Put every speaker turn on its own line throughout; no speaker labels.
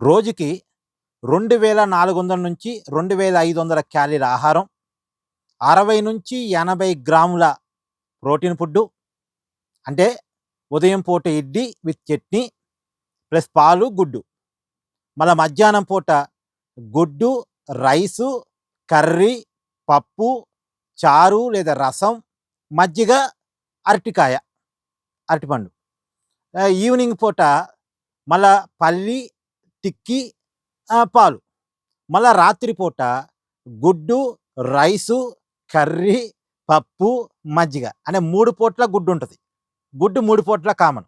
రోజుకి 2400 నుంచి 2500 క్యాలీల ఆహారం, 60-80 గ్రాముల ప్రోటీన్ ఫుడ్డు. అంటే ఉదయం పూట ఇడ్లీ విత్ చట్నీ ప్లస్ పాలు, గుడ్డు. మళ్ళా మధ్యాహ్నం పూట గుడ్డు, రైసు, కర్రీ, పప్పు, చారు లేదా రసం, మజ్జిగ, అరటికాయ, అరటిపండు. ఈవినింగ్ పూట మళ్ళా పల్లి, టిక్కీ, పాలు. మళ్ళా రాత్రి పూట గుడ్డు, రైసు, కర్రీ, పప్పు, మజ్జిగ. అంటే 3 పూట్ల గుడ్డుంటది. గుడ్డు 3 పూట్ల కామన్.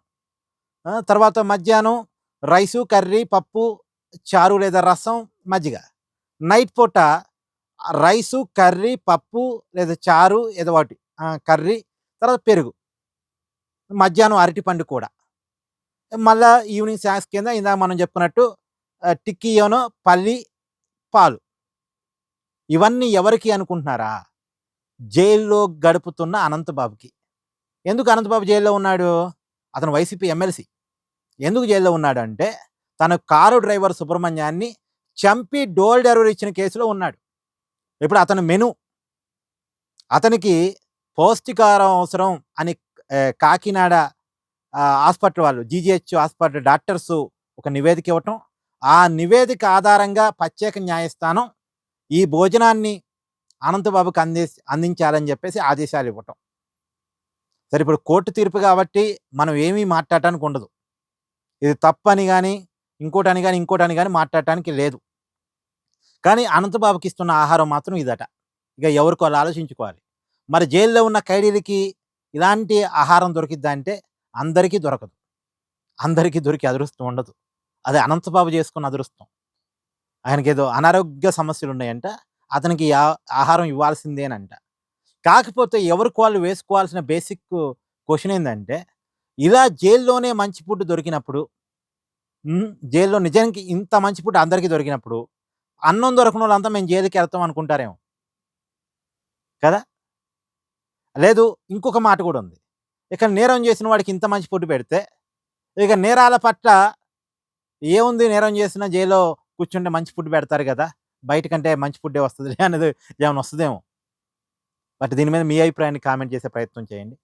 తర్వాత మధ్యాహ్నం రైసు, కర్రీ, పప్పు, చారు లేదా రసం, మజ్జిగ. నైట్ పూట రైసు, కర్రీ, పప్పు లేదా చారు ఏదో ఒకటి, కర్రీ, తర్వాత పెరుగు. మధ్యాహ్నం అరటిపండు కూడా. మళ్ళా ఈవినింగ్ స్నాక్స్ కింద ఇందాక మనం చెప్పుకున్నట్టు టిక్కీయోనో, పల్లి, పాలు. ఇవన్నీ ఎవరికి అనుకుంటున్నారా? జైల్లో గడుపుతున్న అనంతబాబుకి. ఎందుకు అనంతబాబు జైల్లో ఉన్నాడు? అతను వైసీపీ ఎమ్మెల్సీ. ఎందుకు జైల్లో ఉన్నాడంటే తన కారు డ్రైవర్ సుబ్రహ్మణ్యాన్ని చంపి డోర్ డెలివరీ ఇచ్చిన కేసులో ఉన్నాడు. ఇప్పుడు అతని మెను, అతనికి పౌష్టికాహారం అవసరం అని కాకినాడ హాస్పిటల్ వాళ్ళు, జీజీహెచ్ హాస్పిటల్ డాక్టర్సు ఒక నివేదిక ఇవ్వటం, ఆ నివేదిక ఆధారంగా ప్రత్యేక న్యాయస్థానం ఈ భోజనాన్ని అనంతబాబుకి అందించాలని చెప్పేసి ఆదేశాలు ఇవ్వటం. సరే, ఇప్పుడు కోర్టు తీర్పు కాబట్టి మనం ఏమీ మాట్లాడటానికి ఉండదు. ఇది తప్పని కానీ ఇంకోటని కానీ మాట్లాడటానికి లేదు. కానీ అనంతబాబుకి ఇస్తున్న ఆహారం మాత్రం ఇదట. ఇక ఎవరికో వాళ్ళు ఆలోచించుకోవాలి. మరి జైల్లో ఉన్న ఖైదీలకి ఇలాంటి ఆహారం దొరికిద్దా అంటే అందరికీ దొరకదు. అందరికీ దొరికి అదృష్టం ఉండదు. అది అనంతబాబు చేసుకున్న అదృష్టం. ఆయనకేదో అనారోగ్య సమస్యలు ఉన్నాయంట, అతనికి ఆహారం ఇవ్వాల్సిందేనంట. కాకపోతే ఎవరికి వాళ్ళు వేసుకోవాల్సిన బేసిక్ క్వశ్చన్ ఏంటంటే, ఇలా జైల్లోనే మంచి ఫుడ్ దొరికినప్పుడు, జైల్లో నిజానికి ఇంత మంచి ఫుడ్ అందరికీ దొరికినప్పుడు అన్నం దొరకని వాళ్ళంతా మేము జైలుకి వెళ్తాం అనుకుంటారేమో కదా. లేదు, ఇంకొక మాట కూడా ఉంది. ఇక నేరం చేసిన వాడికి ఇంత మంచి ఫుడ్ పెడితే ఇక నేరాల పట్ల ఏముంది, నేరం చేసిన జైల్లో కూర్చుంటే మంచి ఫుడ్ పెడతారు కదా, బయటకంటే మంచి ఫుడ్డే వస్తుంది అనేది ఏమైనా వస్తుందేమో. బట్ దీని మీద మీ అభిప్రాయాన్ని కామెంట్ చేసే ప్రయత్నం చేయండి.